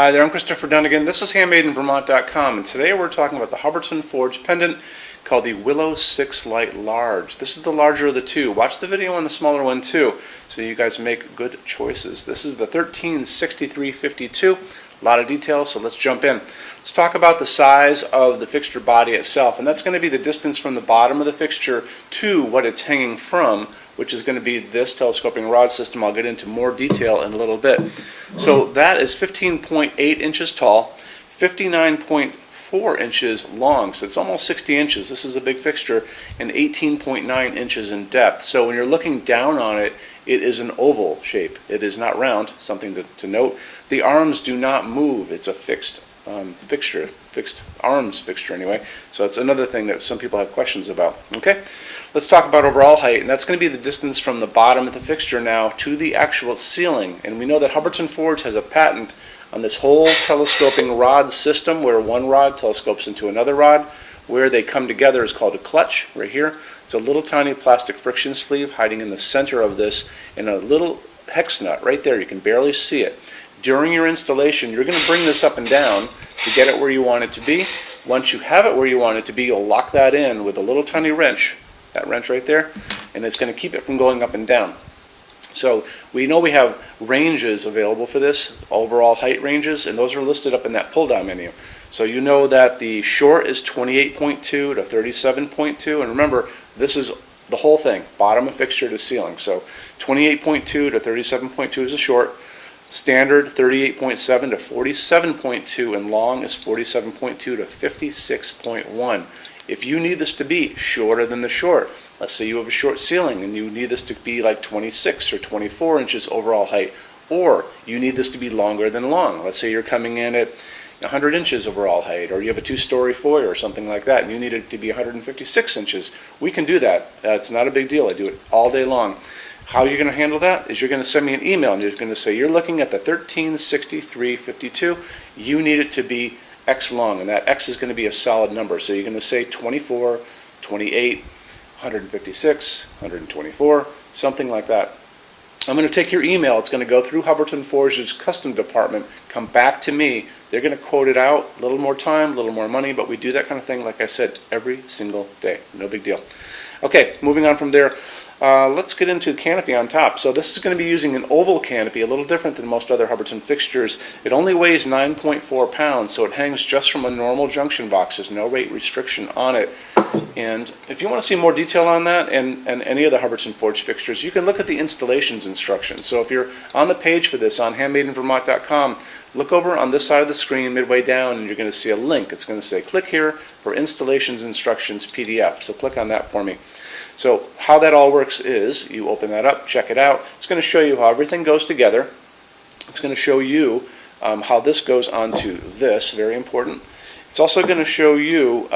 Hi there, I'm Christopher Dunnigan. This is HandmadeInVermont.com, and today we're talking about the Hubbardton forged pendant called the Willow 6 Light Large. This is the larger of the two. Watch the video on the smaller one too, so you guys make good choices. This is the 136352. A lot of details, so let's jump in. Let's talk about the size of the fixture body itself, and that's going to be the distance from the bottom of the fixture to what it's hanging from, which is going to be this telescoping rod system. I'll get into more detail in a little bit. So that is 15.8 inches tall, 59.4 inches long, so it's almost 60 inches. This is a big fixture, and 18.9 inches in depth. So when you're looking down on it, it is an oval shape. It is not round, something to note. The arms do not move. It's a fixed fixture, fixed arms fixture anyway. So it's another thing that some people have questions about. Okay, let's talk about overall height, and that's going to be the distance from the bottom of the fixture now to the actual ceiling. And we know that Hubbardton Forge has a patent on this whole telescoping rod system, where one rod telescopes into another rod. Where they come together is called a clutch, right here. It's a little tiny plastic friction sleeve hiding in the center of this, and a little hex nut right there. You can barely see it. During your installation, you're going to bring this up and down to get it where you want it to be. Once you have it where you want it to be, you'll lock that in with a little tiny wrench, that wrench right there, and it's going to keep it from going up and down. So we know we have ranges available for this, overall height ranges, and those are listed up in that pull-down menu. So you know that the short is 28.2 to 37.2, and remember, this is the whole thing, bottom of fixture to ceiling. So 28.2 to 37.2 is a short, standard 38.7 to 47.2, and long is 47.2 to 56.1. If you need this to be shorter than the short, let's say you have a short ceiling and you need this to be like 26 or 24 inches overall height, or you need this to be longer than long. Let's say you're coming in at 100 inches overall height, or you have a two-story foyer or something like that, and you need it to be 156 inches. We can do that. It's not a big deal. I do it all day long. How you're going to handle that is you're going to send me an email, and you're going to say you're looking at the 136352. You need it to be X long, and that X is going to be a solid number. So you're going to say 24, 28, 156, 124, something like that. I'm going to take your email. It's going to go through Hubbardton Forge's custom department, come back to me. They're going to quote it out, a little more time, a little more money, but we do that kind of thing, like I said, every single day. No big deal. Okay, moving on from there. Let's get into canopy on top. So this is going to be using an oval canopy, a little different than most other Hubbardton fixtures. It only weighs 9.4 pounds, so it hangs just from a normal junction box. There's no weight restriction on it. And if you want to see more detail on that and any of the Hubbardton Forge fixtures, you can look at the installations instructions. So if you're on the page for this on HandmadeInVermont.com, look over on this side of the screen midway down, and you're going to see a link. It's going to say click here for installations instructions PDF. So click on that for me. So how that all works is you open that up, check it out. It's going to show you how everything goes together. It's going to show you how this goes onto this, very important. It's also going to show you,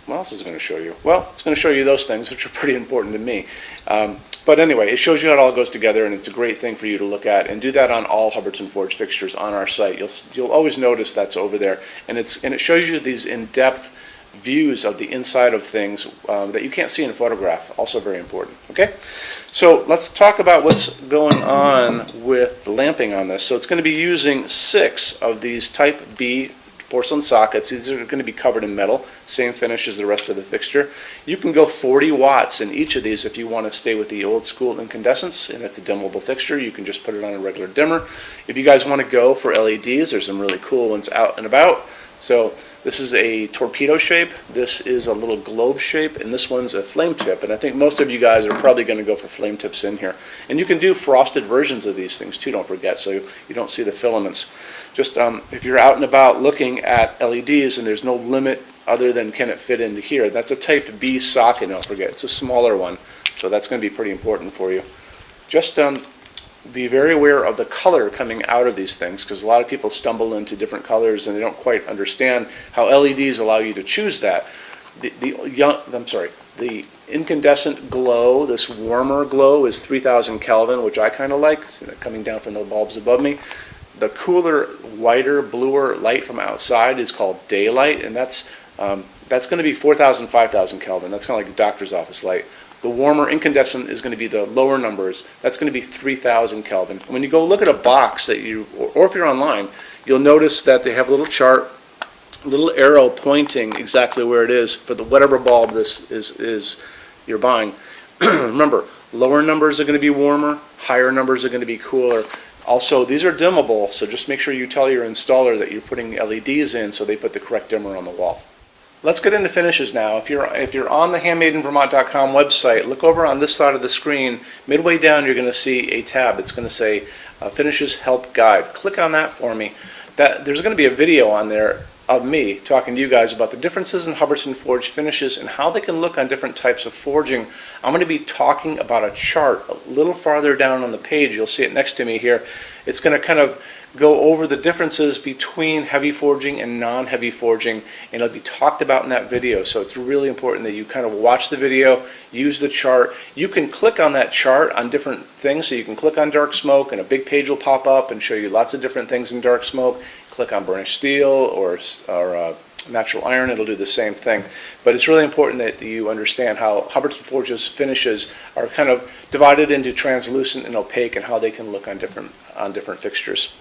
what else is it going to show you? Well, it's going to show you those things, which are pretty important to me. But anyway, it shows you how it all goes together, and it's a great thing for you to look at, and do that on all Hubbardton Forge fixtures on our site. You'll always notice that's over there, and it shows you these in-depth views of the inside of things that you can't see in a photograph. Also very important. Okay, so let's talk about what's going on with the lamping on this. So it's going to be using 6 of these Type B porcelain sockets. These are going to be covered in metal, same finish as the rest of the fixture. You can go 40 watts in each of these if you want to stay with the old school incandescence, and it's a dimmable fixture. You can just put it on a regular dimmer. If you guys want to go for LEDs, there's some really cool ones out and about. So this is a torpedo shape, this is a little globe shape, and this one's a flame tip. And I think most of you guys are probably going to go for flame tips in here. And you can do frosted versions of these things too, don't forget, so you don't see the filaments. Just if you're out and about looking at LEDs and there's no limit other than can it fit into here, that's a Type B socket, don't forget. It's a smaller one, so that's going to be pretty important for you. Just be very aware of the color coming out of these things, because a lot of people stumble into different colors and they don't quite understand how LEDs allow you to choose that. The incandescent glow, this warmer glow, is 3000 Kelvin, which I kind of like. See that coming down from the bulbs above me. The cooler, whiter, bluer light from outside is called daylight, and that's going to be 4000, 5000 Kelvin. That's kind of like a doctor's office light. The warmer incandescent is going to be the lower numbers. That's going to be 3,000 Kelvin. When you go look at a box that or if you're online, you'll notice that they have a little chart, a little arrow pointing exactly where it is for the whatever bulb this is you're buying. Remember, lower numbers are going to be warmer, higher numbers are going to be cooler. Also, these are dimmable, so just make sure you tell your installer that you're putting LEDs in so they put the correct dimmer on the wall. Let's get into finishes now. If you're on the HandmadeInVermont.com website, look over on this side of the screen. Midway down, you're going to see a tab. It's going to say Finishes Help Guide. Click on that for me. There's going to be a video on there of me talking to you guys about the differences in Hubbardton forged finishes and how they can look on different types of forging. I'm going to be talking about a chart a little farther down on the page. You'll see it next to me here. It's going to kind of go over the differences between heavy forging and non-heavy forging, and it'll be talked about in that video. So it's really important that you kind of watch the video, use the chart. You can click on that chart on different things. So you can click on dark smoke and a big page will pop up and show you lots of different things in dark smoke. Click on burnished steel or natural iron, it'll do the same thing. But it's really important that you understand how Hubbardton Forge's finishes are kind of divided into translucent and opaque and how they can look on different fixtures.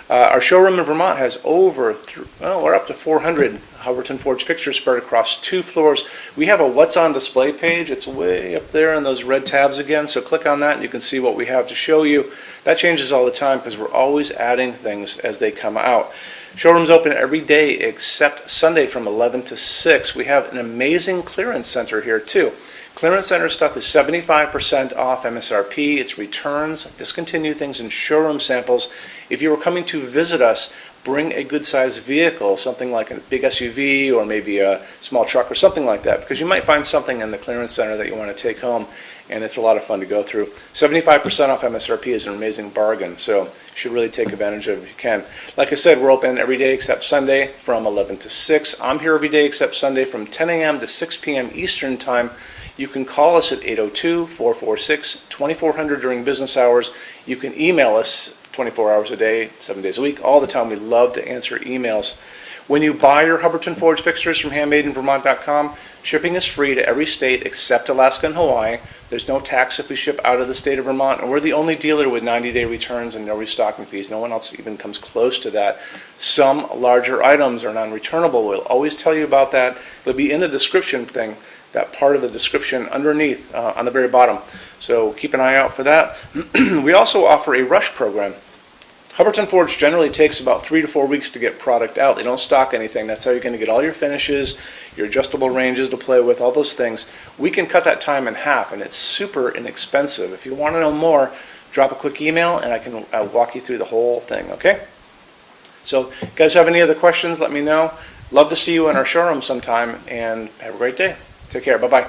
Our showroom in Vermont has we're up to 400 Hubbardton Forge fixtures spread across 2 floors. We have a What's on Display page. It's way up there in those red tabs again, so click on that and you can see what we have to show you. That changes all the time because we're always adding things as they come out. Showroom's open every day except Sunday from 11 to 6. We have an amazing clearance center here too. Clearance center stuff is 75% off MSRP. It's returns, discontinued things, and showroom samples. If you were coming to visit us, bring a good-sized vehicle, something like a big SUV or maybe a small truck or something like that, because you might find something in the clearance center that you want to take home, and it's a lot of fun to go through. 75% off MSRP is an amazing bargain, so you should really take advantage of it if you can. Like I said, we're open every day except Sunday from 11 to 6. I'm here every day except Sunday from 10 a.m. to 6 p.m. Eastern Time. You can call us at 802-446-2400 during business hours. You can email us 24 hours a day, 7 days a week, all the time. We love to answer emails. When you buy your Hubbardton Forge fixtures from HandmadeInVermont.com, shipping is free to every state except Alaska and Hawaii. There's no tax if we ship out of the state of Vermont, and we're the only dealer with 90-day returns and no restocking fees. No one else even comes close to that. Some larger items are non-returnable. We'll always tell you about that. It'll be in the description thing, that part of the description underneath on the very bottom. So keep an eye out for that. We also offer a rush program. Hubbardton Forge generally takes about 3 to 4 weeks to get product out. They don't stock anything. That's how you're going to get all your finishes, your adjustable ranges to play with, all those things. We can cut that time in half, and it's super inexpensive. If you want to know more, drop a quick email, and I can walk you through the whole thing, okay? So, if you guys have any other questions, let me know. Love to see you in our showroom sometime, and have a great day. Take care. Bye-bye.